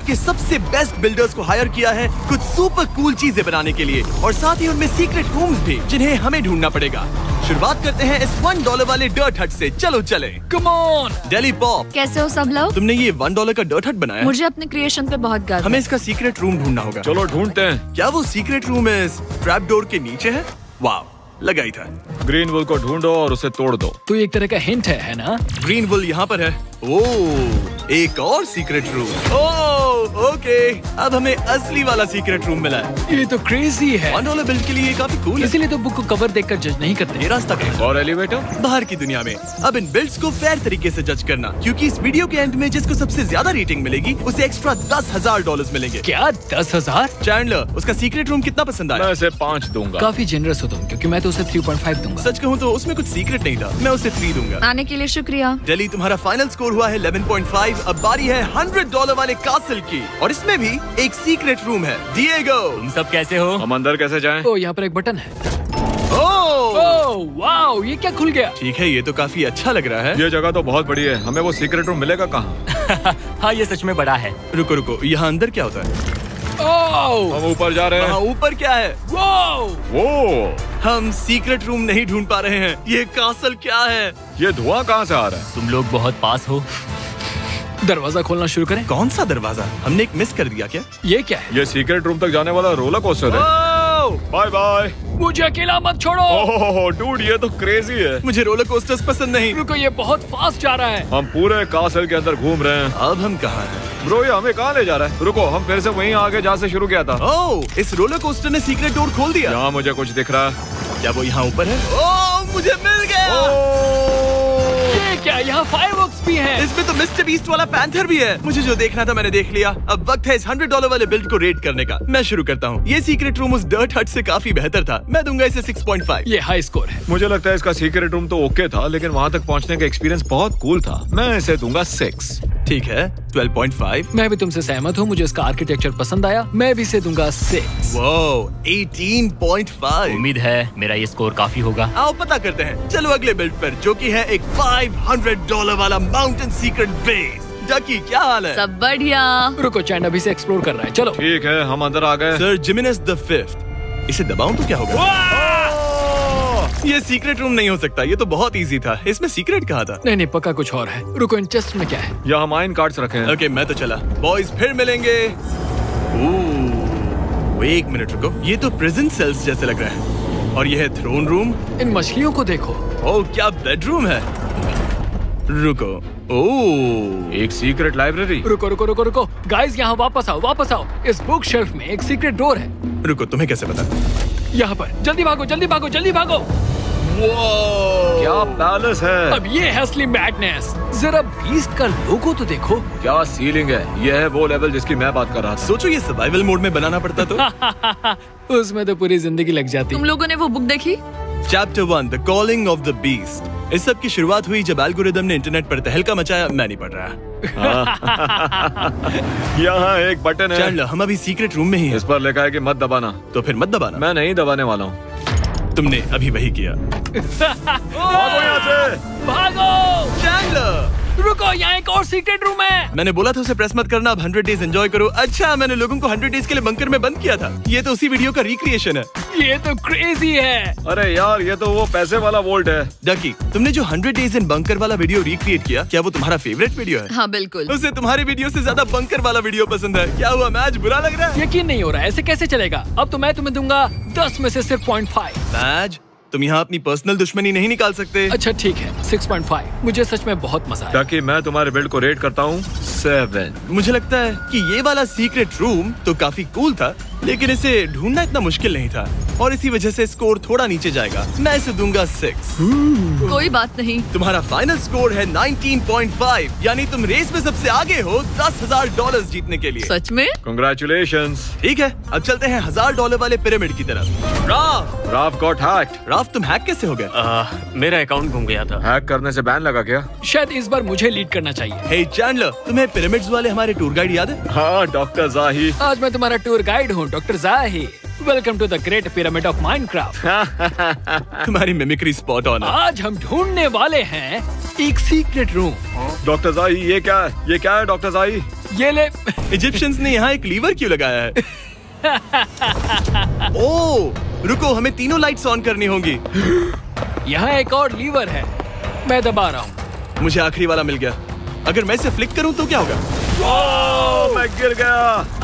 के सबसे best builders को हायर किया है कुछ सुपर कूल चीजें बनाने के लिए, और साथ ही उनमें सीक्रेट रूम्स भी जिन्हें हमें ढूंढना पड़ेगा। शुरुआत करते हैं इस $1 वाले डर्ट हट से। चलो चले। कम ऑन डेली पॉप, कैसे हो सब लोग? तुमने ये $1 का डर्ट हट बनाया? मुझे अपने क्रिएशन पे बहुत गर्व है। हमें इसका सीक्रेट रूम ढूंढना होगा। चलो ढूंढते हैं। क्या वो सीक्रेट रूम इस ट्रैप डोर के नीचे है? वाह, लगा ही था। ग्रीन वुल को ढूंढो और उसे तोड़ दो। तो एक तरह का हिंट है ना? ग्रीन वुल यहाँ पर है। ओह, एक और सीक्रेट रूम। ओह, ओके, अब हमें असली वाला सीक्रेट रूम मिला है। ये तो क्रेजी है। $1 बिल्ड के लिए ये काफी कूल है। इसीलिए तो बुक को कवर देखकर जज नहीं करते। ये रास्ता कहाँ है? और एलिवेटर? बाहर की दुनिया में। अब इन बिल्ड्स को फेयर तरीके से जज करना, क्योंकि इस वीडियो के एंड में जिसको सबसे ज्यादा रेटिंग मिलेगी उसे एक्स्ट्रा $10,000 मिलेंगे। क्या 10,000? चैंडलर, उसका सीक्रेट रूम कितना पसंद आया? मैं इसे 5 दूंगा। काफी जेनरस हो तुम, क्योंकि मैं तो उसे 3.5 दूंगा। सच कहूँ तो उसमें कुछ सीक्रेट नहीं था। मैं उसे 3 दूंगा। आने के लिए शुक्रिया। डेली, तुम्हारा फाइनल स्कोर हुआ है 11.5। अब बारी है $100 वाले कासल की, और इसमें भी एक सीक्रेट रूम है। डिएगो, तुम सब कैसे हो? हम अंदर कैसे जाएं? ओ, यहाँ पर एक बटन है। ओह, ओह वाओ, ये क्या खुल गया? ठीक है, ये तो काफी अच्छा लग रहा है। ये जगह तो बहुत बड़ी है। हमें वो सीक्रेट रूम मिलेगा कहाँ? हाँ, ये सच में बड़ा है। रुको रुको, यहाँ अंदर क्या होता है? ओह, हम ऊपर जा रहे वहाँ हैं। ऊपर क्या है? वाओ, वो हम सीक्रेट रूम नहीं ढूंढ पा रहे हैं। ये कासल क्या है? ये धुआं कहाँ से आ रहा है? तुम लोग बहुत पास हो। दरवाजा खोलना शुरू करें। कौन सा दरवाजा? हमने एक मिस कर दिया क्या? ये क्या है? ये सीक्रेट रूम तक जाने वाला रोलर कोस्टर है। Bye bye. मुझे अकेला मत छोड़ो। ओह डूड, ये तो क्रेजी है। मुझे रोलर कोस्टर्स पसंद नहीं। रुको, ये बहुत फास्ट जा रहा है। हम पूरे कासल के अंदर घूम रहे हैं। अब हम कहाँ हैं? ब्रो, ये हमें कहाँ ले जा रहा है? रुको, हम फिर से वहीं आगे जहाँ से शुरू किया था। ओह, इस रोलर कोस्टर ने सीक्रेट डोर खोल दिया। यहाँ मुझे कुछ दिख रहा है। क्या वो यहाँ ऊपर है? ओह, मुझे मिल गया। ये क्या? यहाँ फायरवर्क्स भी हैं। इसमें तो मिस्टर बीस्ट वाला पैंथर भी है। मुझे जो देखना था मैंने देख लिया। अब वक्त है इस $100 वाले बिल्ड को रेट करने का। मैं शुरू करता हूँ। ये सीक्रेट रूम उस डर्ट हट से काफी बेहतर था। मैं दूंगा इसे 6.5। ये हाई स्कोर है। मुझे लगता है इसका सीक्रेट रूम तो ओके था, लेकिन वहाँ तक पहुँचने का एक्सपीरियंस बहुत कूल था। मैं इसे दूंगा 6। ठीक है, 12.5। मैं भी तुमसे सहमत हूँ। मुझे इसका आर्किटेक्चर पसंद आया। मैं भी इसे दूंगा 6। वो 18.5। उम्मीद है मेरा ये स्कोर काफी होगा। आओ पता करते हैं। चलो अगले बिल्ड पर, जो कि है एक $500 वाला माउंटेन सीक्रेट बेस। डकी, क्या हाल है? सब बढ़िया। रुको, चैंड अभी से एक्सप्लोर कर रहा है। चलो। ठीक है, हम अंदर आ गए। Sir Jiminez the 5th। इसे दबाऊं तो क्या होगा? ये सीक्रेट रूम नहीं हो सकता। ये तो बहुत इजी था। इसमें सीक्रेट कहाँ था? नहीं, पक्का कुछ और है। रुको, इन चेस्ट में क्या है? यहाँ माइन कार्ड्स रखे हैं। ओके, मैं तो चला। बॉयज फिर मिलेंगे। ओह, एक मिनट रुको। ये तो प्रिजन सेल्स जैसे लग रहा है। और ये है थ्रोन रूम। इन मछलियों को देखो। ओह, क्या बेडरूम है। रुको। ओह, एक सीक्रेट लाइब्रेरी। रुको रुको रुको रुको, गाइस यहाँ वापस आओ, वापस आओ। इस बुक शेल्फ में एक सीक्रेट डोर है। रुको, तुम्हें कैसे पता? यहाँ पर। जल्दी भागो, जल्दी भागो, जल्दी भागो। क्या पैलेस है। अब ये है असली मैडनेस। जरा बीस्ट का लोगो तो देखो। क्या सीलिंग है। यह है वो लेवल जिसकी मैं बात कर रहा था। सोचो ये सर्वाइवल मोड में बनाना पड़ता तो। उसमें तो पूरी जिंदगी लग जाती। तुम लोगों ने वो बुक देखी? Chapter 1, the calling of the beast. इस सब की शुरुआत हुई जब एल्गोरिदम ने इंटरनेट पर तहलका मचाया। मैं नहीं पढ़ रहा। यहाँ एक बटन है। चैंडलर, हम अभी सीक्रेट रूम में ही हैं। इस पर लिखा है कि मत दबाना। तो फिर मत दबाना। मैं नहीं दबाने वाला हूँ। तुमने अभी वही किया। भागो यहाँ से। भागो। चैंडलर, रुको, यहाँ एक और सीक्रेट रूम है। मैंने बोला था उसे प्रेस मत करना। अब 100 डेज एंजॉय करो। अच्छा, मैंने लोगों को 100 डेज के लिए बंकर में बंद किया था। ये तो उसी वीडियो का रिक्रिएशन है। ये तो क्रेजी है। अरे यार, ये तो वो पैसे वाला वोल्ट है। डकी, तुमने जो 100 डेज इन बंकर वाला वीडियो रिक्रिएट किया, क्या वो तुम्हारा फेवरेट वीडियो है? हाँ बिल्कुल। उसे तुम्हारी वीडियो से ज्यादा बंकर वाला वीडियो पसंद है। क्या हुआ, मैच बुरा लग रहा है? यकीन नहीं हो रहा है, ऐसे कैसे चलेगा? अब तो मैं तुम्हें दूंगा 10 में से सिर्फ 0.5। मैच, तुम यहाँ अपनी पर्सनल दुश्मनी नहीं निकाल सकते। अच्छा ठीक है, 6.5। मुझे सच में बहुत मजा आया। ताकि मैं तुम्हारे बिल्ड को रेट करता हूँ 7। मुझे लगता है कि ये वाला सीक्रेट रूम तो काफी कूल था, लेकिन इसे ढूंढना इतना मुश्किल नहीं था, और इसी वजह से स्कोर थोड़ा नीचे जाएगा। मैं इसे दूंगा 6। कोई बात नहीं। तुम्हारा फाइनल स्कोर है 19.5, यानी तुम रेस में सबसे आगे हो $10,000 जीतने के लिए। सच में? Congratulations। ठीक है, अब चलते हैं $1,000 वाले पिरामिड की तरफ। Raf got hacked. राफ, तुम हैक कैसे हो गए? मेरा अकाउंट घूम गया था। हैक करने से बैन लगा क्या? शायद इस बार मुझे लीड करना चाहिए। हे चैंडलर, तुम्हें पिरामिड्स वाले हमारे टूर गाइड याद है? हाँ, डॉक्टर जाही। आज मैं तुम्हारा टूर गाइड हूँ, doctor Zahi. Welcome to the great pyramid of Minecraft. तुम्हारी मिमिक्री स्पॉट ऑन है। आज हम ढूंढने वाले हैं एक सीक्रेट रूम। डॉक्टर जाही, ये क्या है? ये क्या है डॉक्टर जाही? ये ले। इजिप्शियंस ने यहाँ एक लीवर क्यों लगाया है? ओह, रुको, हमें तीनों लाइट्स ऑन करनी होंगी। यहाँ एक और लीवर है, मैं दबा रहा हूँ। मुझे आखिरी वाला मिल गया। अगर मैं इसे फ्लिक करूँ तो क्या होगा? ओह, मैं गिर गया।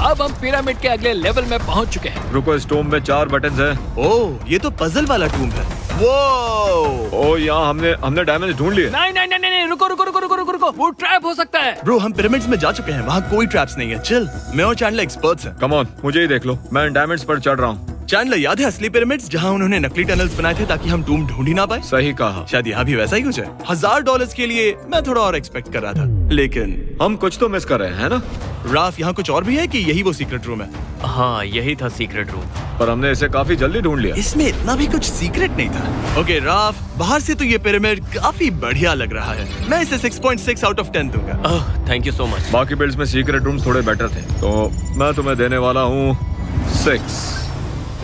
अब हम पिरामिड के अगले लेवल में पहुँच चुके हैं। रुको, इस टूम में 4 बटन्स हैं। ओह, ये तो पजल वाला टूम है। वो ओह, यहाँ हमने डायमंड्स ढूंढ लिए। नहीं, रुको, वो ट्रैप हो सकता है। ब्रो, हम पिरामिड्स में जा चुके हैं, वहाँ कोई ट्रैप्स नहीं है। चल, मैं और चैंडलर एक्सपर्ट्स हैं। कम ऑन, मुझे ही देख लो, मैं डायमंड्स पर चढ़ रहा हूँ। चैंडलर, याद है असली पिरामिड्स जहाँ उन्होंने नकली टनल्स बनाए थे ताकि हम टूम ढूंढ ही ना पाए? सही कहा। शायद यहाँ भी वैसा ही कुछ है। $1000 के लिए मैं थोड़ा और एक्सपेक्ट कर रहा था, लेकिन हम कुछ तो मिस कर रहे हैं ना? राफ, यहाँ कुछ और भी है कि यही वो सीक्रेट रूम है? हाँ, यही था सीक्रेट रूम। पर हमने इसे काफी जल्दी ढूंढ लिया। इसमें इतना भी कुछ सीक्रेट नहीं था। ओके राफ, बाहर से तो ये पिरामिड काफी बढ़िया लग रहा है। मैं इसे 6.6 आउट ऑफ 10 दूंगा। Thank you so much. बाकी बिल्ड्स में सीक्रेट रूम्स थोड़े बेटर थे, तो मैं तुम्हें देने वाला हूँ 6।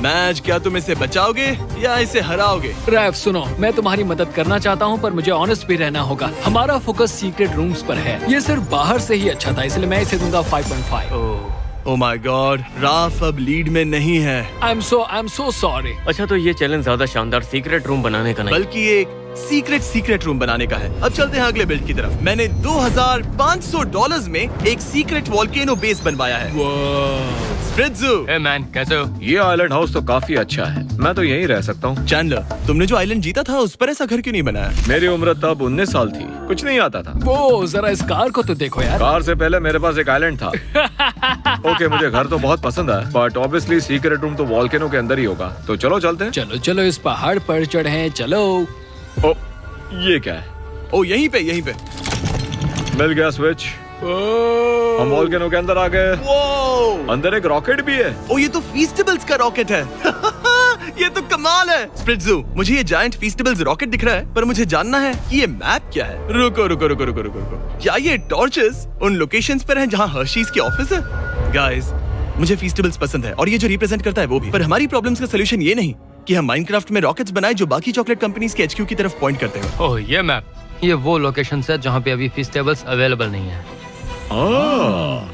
मैच, क्या तुम इसे बचाओगे या इसे हराओगे? रैफ, सुनो, मैं तुम्हारी मदद करना चाहता हूँ, पर मुझे ऑनेस्ट भी रहना होगा। हमारा फोकस सीक्रेट रूम्स पर है। ये सिर्फ बाहर से ही अच्छा था, इसलिए मैं इसे दूंगा 5.5। ओह माय गॉड, राफ अब लीड में नहीं है। I am so sorry. अच्छा, तो ये चैलेंज ज्यादा शानदार सीक्रेट रूम बनाने का नहीं, बल्कि एक सीक्रेट रूम बनाने का है। अब चलते हैं अगले बिल्ड की तरफ। मैंने $2500 में एक सीक्रेट वॉल्केनो बेस बनवाया है। स्प्रित्जू, ए मैन, कैसे हो? ये आइलैंड हाउस तो काफी अच्छा है, मैं तो यहीं रह सकता हूँ। चैंडलर, तुमने जो आइलैंड जीता था उस पर ऐसा घर क्यों नहीं बनाया? मेरी उम्र तब 19 साल थी, कुछ नहीं आता था। वो जरा इस कार को तो देखो यार। कार से पहले मेरे पास एक आइलैंड था। ओके, मुझे घर तो बहुत पसंद है, बट ऑब्वियसली सीक्रेट रूम तो वॉल्केनो के अंदर ही होगा। तो चलो चलते हैं। चलो इस पहाड़ पर चढ़े, चलो। ओ, ये क्या है? ओ, यहीं पे मिल गया स्विच। हम वॉल्केनो के अंदर आ गए। अंदर एक रॉकेट भी है। ओ, ये तो फीस्टेबल्स का रॉकेट है। ये तो कमाल है। स्प्रित्जू, मुझे ये जायंट फीस्टेबल्स रॉकेट दिख रहा है, पर मुझे जानना है कि ये मैप क्या है। रुको। क्या ये टॉर्चेस उन लोकेशंस पर हैं जहां हर्शीज की ऑफिस है? गाइस, मुझे फीस्टेबल्स पसंद है और ये जो रिप्रेजेंट करता है वो भी। पर हमारी प्रॉब्लम्स का सोल्यूशन ये नहीं कि हम माइनक्राफ्ट में रॉकेट्स बनाए जो बाकी चॉकलेट कंपनीज के HQ की तरफ पॉइंट करते हैं। ओह, ये मैप, ये वो लोकेशन है जहाँ पे अभी फीस्टेबल्स अवेलेबल नहीं है।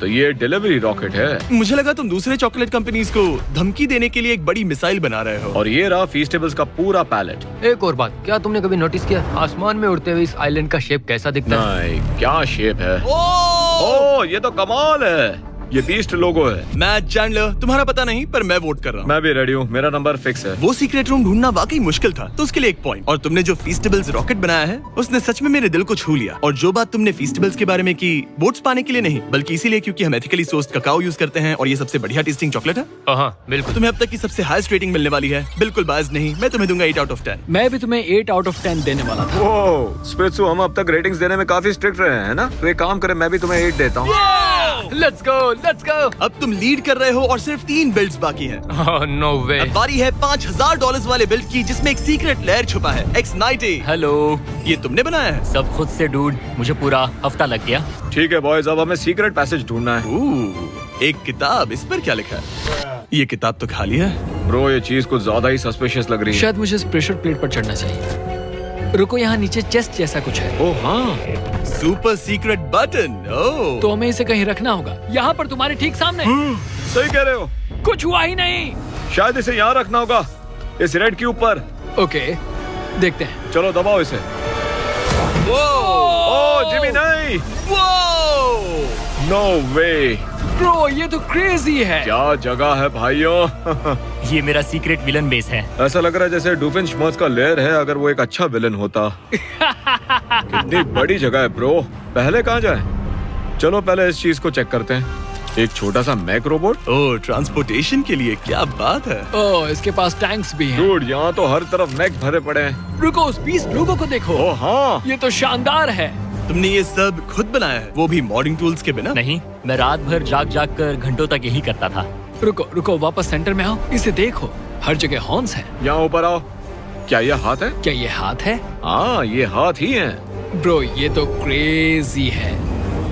तो ये डिलीवरी रॉकेट है। मुझे लगा तुम दूसरे चॉकलेट कंपनीज को धमकी देने के लिए एक बड़ी मिसाइल बना रहे हो। और ये रहा फीस्टेबल्स का पूरा पैलेट। एक और बात, क्या तुमने कभी नोटिस किया आसमान में उड़ते हुए इस आइलैंड का शेप कैसा दिखता है? नहीं, क्या शेप है। ओह, ये तो कमाल है। ये बीस्ट लोगो है। मैच, चैंडलर, तुम्हारा पता नहीं, पर मैं वोट कर रहा हूँ। मैं भी रेडी हूँ, मेरा नंबर फिक्स है। वो सीक्रेट रूम ढूंढना वाकई मुश्किल था, तो उसके लिए 1 पॉइंट। और तुमने जो फीस्टेबल्स रॉकेट बनाया है उसने सच में मेरे दिल को छू लिया। और जो बात तुमने फीस्टेबल्स के बारे में की, वोट्स पाने के लिए नहीं, बल्कि इसीलिए क्योंकि हम एथिकली सोर्स्ड ककाओ यूज करते हैं और ये सबसे बढ़िया टेस्टिंग चॉकलेट है। हाँ, बिल्कुल। तुम्हें अब तक की सबसे हाईएस्ट रेटिंग मिलने वाली है। बिल्कुल बायस नहीं, मैं तुम्हें दूंगा 8 आउट ऑफ 10। मैं भी तुम्हें 8 आउट ऑफ 10 देने वाला था। ओह, स्प्रित्जू, हम अब तक रेटिंग्स देने में काफी स्ट्रिक्ट रहे हैं ना? तो एक काम करें, मैं भी तुम्हें 8 देता हूँ। Let's go. अब तुम लीड कर रहे हो और सिर्फ 3 बिल्ड्स बाकी हैं। नो वे। अब बारी है $5000 वाले बिल्ड की, जिसमें एक सीक्रेट लेयर छुपा है। X90। हेलो। ये तुमने बनाया है? सब खुद से डूड, मुझे पूरा हफ्ता लग गया। ठीक है बॉयज, अब हमें सीक्रेट पैसेज ढूंढना है। एक किताब, इस पर क्या लिखा है? ये किताब तो खाली है। ब्रो, ये चीज कुछ ज्यादा ही सस्पिशियस लग रही है। शायद मुझे इस प्रेशर प्लेट पर चढ़ना चाहिए। रुको, यहाँ नीचे चेस्ट जैसा कुछ है। ओह हाँ, सुपर सीक्रेट बटन। ओह, तो हमें इसे कहीं रखना होगा। यहाँ पर तुम्हारे ठीक सामने। सही कह रहे हो। कुछ हुआ ही नहीं। शायद इसे यहाँ रखना होगा, इस रेड के ऊपर। ओके, देखते हैं। चलो दबाओ इसे। ओह जिमी, नहीं। नो वे ब्रो, ये तो क्रेजी है। क्या जगह है भाइयों। ये मेरा सीक्रेट विलन बेस है। ऐसा लग रहा है जैसे डूफेनश्मर्स का लेयर है, अगर वो एक अच्छा विलन होता। कितनी बड़ी जगह है ब्रो। पहले कहाँ जाए? चलो पहले इस चीज को चेक करते हैं। एक छोटा सा मैक रोबोट। ओह, ट्रांसपोर्टेशन के लिए, क्या बात है। ओह, इसके पास टैंक्स भी हैं। डूड, यहाँ तो हर तरफ मैक भरे पड़े हैं। रुको, उस 20 लोगों को देखो। ओह हाँ, ये तो शानदार है। तुमने ये सब खुद बनाया है, वो भी मॉडर्न टूल्स के बिना? नहीं, मैं रात भर जाग कर घंटों तक यही करता था। रुको, वापस सेंटर में आओ। इसे देखो, हर जगह हॉर्न्स हैं। यहाँ ऊपर आओ। क्या ये हाथ है? क्या ये हाथ है? हाँ, ये हाथ ही है। ब्रो, ये तो क्रेजी है।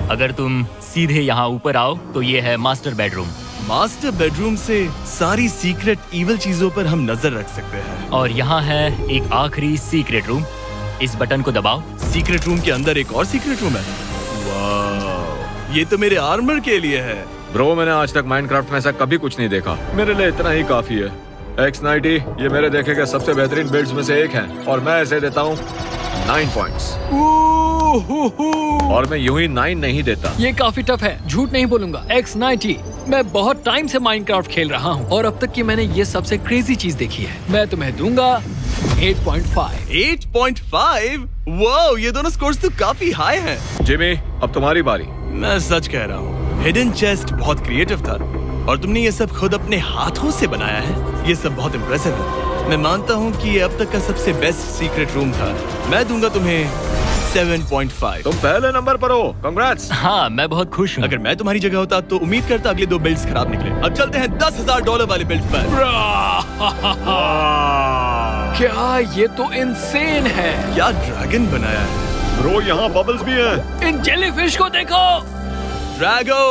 अगर तुम सीधे यहाँ ऊपर आओ तो ये है मास्टर बेडरूम। मास्टर बेडरूम से सारी सीक्रेट इविल चीजों पर हम नजर रख सकते हैं। और यहाँ है एक आखिरी सीक्रेट रूम। इस बटन को दबाओ। सीक्रेट रूम के अंदर एक और सीक्रेट रूम है। वाह, ये तो मेरे आर्मर के लिए है। ब्रो मैंने आज तक माइनक्राफ्ट में ऐसा कभी कुछ नहीं देखा। मेरे लिए इतना ही काफी है। X90 ये मेरे देखे गए सबसे बेहतरीन बिल्ड्स में से एक है और मैं इसे देता हूँ 9 पॉइंट्स। और मैं यूं ही 9 नहीं देता। ये काफी टफ है, झूठ नहीं बोलूंगा। X90 मैं बहुत टाइम से माइनक्राफ्ट खेल रहा हूँ और अब तक की मैंने ये सबसे क्रेजी चीज देखी है। मैं तुम्हें दूंगा 8.5। 8.5? वाओ, ये दोनों स्कोर्स तो काफी हाई हैं। जिमी अब तुम्हारी बारी। मैं सच कह रहा हूँ, हिडन चेस्ट बहुत क्रिएटिव था और तुमने ये सब खुद अपने हाथों से बनाया है। ये सब बहुत इम्प्रेसिव है। मैं मानता हूँ कि ये अब तक का सबसे बेस्ट सीक्रेट रूम था। मैं दूंगा तुम्हें 7.5। तुम पहले नंबर पर हो। कांग्रेट्स। हाँ मैं बहुत खुश हूँ। अगर मैं तुम्हारी जगह होता तो उम्मीद करता अगले 2 बिल्ड्स खराब निकले। अब चलते हैं $10,000 वाले बिल्ड पर। क्या ये तो इंसेन है। क्या ड्रैगन बनाया है। ब्रो यहाँ बबल्स भी हैं। इन जेलीफिश को देखो। ड्रैगन